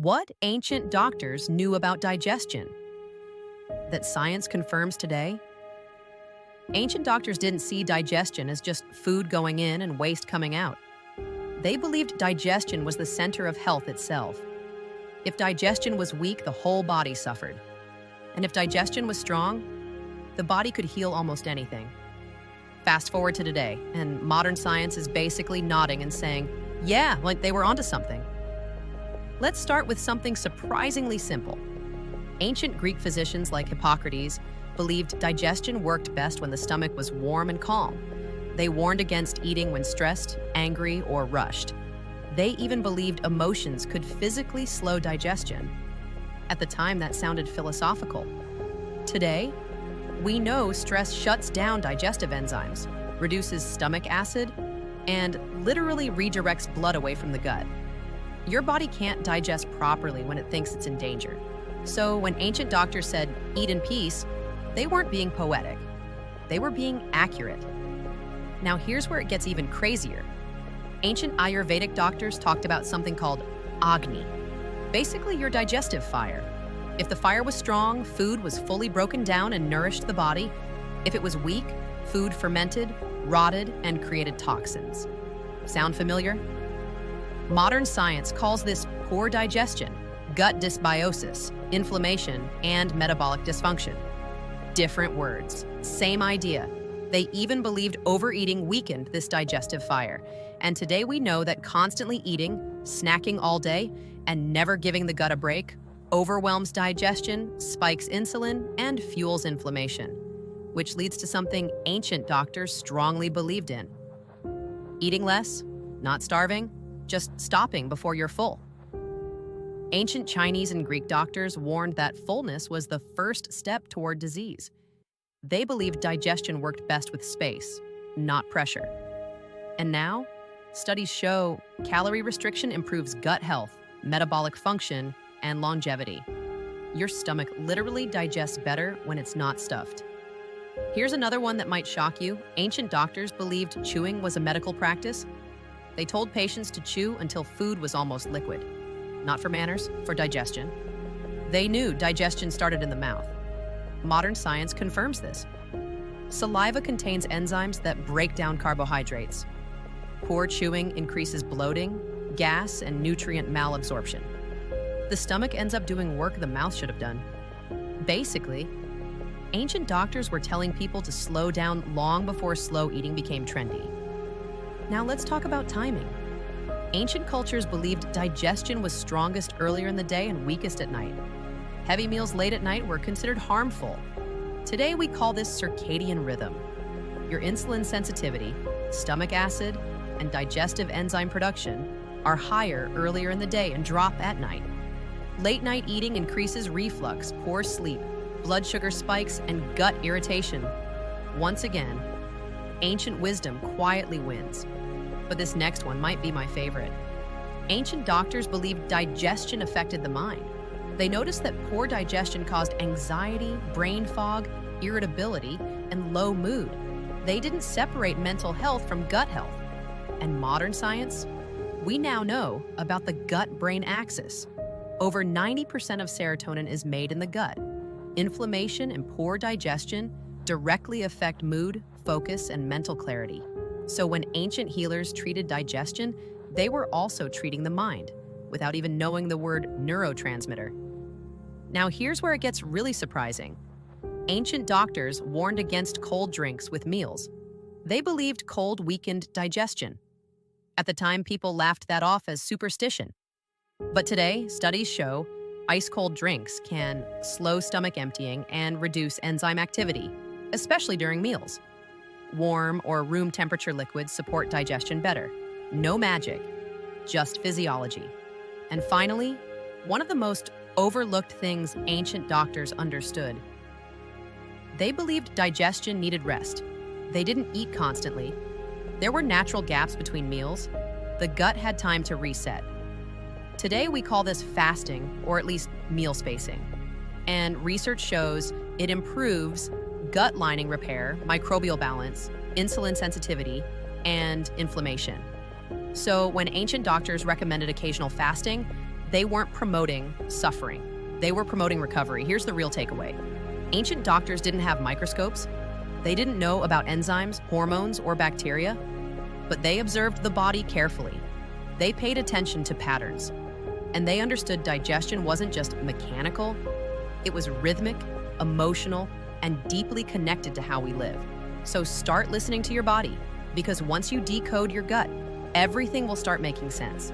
What ancient doctors knew about digestion that science confirms today? Ancient doctors didn't see digestion as just food going in and waste coming out. They believed digestion was the center of health itself. If digestion was weak, the whole body suffered. And if digestion was strong, the body could heal almost anything. Fast forward to today, and modern science is basically nodding and saying, yeah, like they were onto something. Let's start with something surprisingly simple. Ancient Greek physicians like Hippocrates believed digestion worked best when the stomach was warm and calm. They warned against eating when stressed, angry, or rushed. They even believed emotions could physically slow digestion. At the time, that sounded philosophical. Today, we know stress shuts down digestive enzymes, reduces stomach acid, and literally redirects blood away from the gut. Your body can't digest properly when it thinks it's in danger. So when ancient doctors said, eat in peace, they weren't being poetic. They were being accurate. Now here's where it gets even crazier. Ancient Ayurvedic doctors talked about something called Agni, basically your digestive fire. If the fire was strong, food was fully broken down and nourished the body. If it was weak, food fermented, rotted, and created toxins. Sound familiar? Modern science calls this poor digestion, gut dysbiosis, inflammation, and metabolic dysfunction. Different words, same idea. They even believed overeating weakened this digestive fire. And today we know that constantly eating, snacking all day, and never giving the gut a break overwhelms digestion, spikes insulin, and fuels inflammation, which leads to something ancient doctors strongly believed in. Eating less, not starving, just stopping before you're full. Ancient Chinese and Greek doctors warned that fullness was the first step toward disease. They believed digestion worked best with space, not pressure. And now, studies show calorie restriction improves gut health, metabolic function, and longevity. Your stomach literally digests better when it's not stuffed. Here's another one that might shock you. Ancient doctors believed chewing was a medical practice. They told patients to chew until food was almost liquid. Not for manners, for digestion. They knew digestion started in the mouth. Modern science confirms this. Saliva contains enzymes that break down carbohydrates. Poor chewing increases bloating, gas, and nutrient malabsorption. The stomach ends up doing work the mouth should have done. Basically, ancient doctors were telling people to slow down long before slow eating became trendy. Now let's talk about timing. Ancient cultures believed digestion was strongest earlier in the day and weakest at night. Heavy meals late at night were considered harmful. Today we call this circadian rhythm. Your insulin sensitivity, stomach acid, and digestive enzyme production are higher earlier in the day and drop at night. Late night eating increases reflux, poor sleep, blood sugar spikes, and gut irritation. Once again, ancient wisdom quietly wins. But this next one might be my favorite. Ancient doctors believed digestion affected the mind. They noticed that poor digestion caused anxiety, brain fog, irritability, and low mood. They didn't separate mental health from gut health. And modern science? We now know about the gut-brain axis. Over 90% of serotonin is made in the gut. Inflammation and poor digestion directly affect mood, focus, and mental clarity. So when ancient healers treated digestion, they were also treating the mind, without even knowing the word neurotransmitter. Now here's where it gets really surprising. Ancient doctors warned against cold drinks with meals. They believed cold weakened digestion. At the time, people laughed that off as superstition. But today, studies show ice-cold drinks can slow stomach emptying and reduce enzyme activity, especially during meals. Warm or room temperature liquids support digestion better. No magic, just physiology. And finally, one of the most overlooked things ancient doctors understood. They believed digestion needed rest. They didn't eat constantly. There were natural gaps between meals. The gut had time to reset. Today we call this fasting, or at least meal spacing. And research shows it improves gut lining repair, microbial balance, insulin sensitivity, and inflammation. So when ancient doctors recommended occasional fasting, They weren't promoting suffering. They were promoting recovery. Here's the real takeaway. Ancient doctors didn't have microscopes. They didn't know about enzymes, hormones, or bacteria, but they observed the body carefully. They paid attention to patterns, and they understood digestion wasn't just mechanical, it was rhythmic, emotional, and deeply connected to how we live. So start listening to your body, because once you decode your gut, everything will start making sense.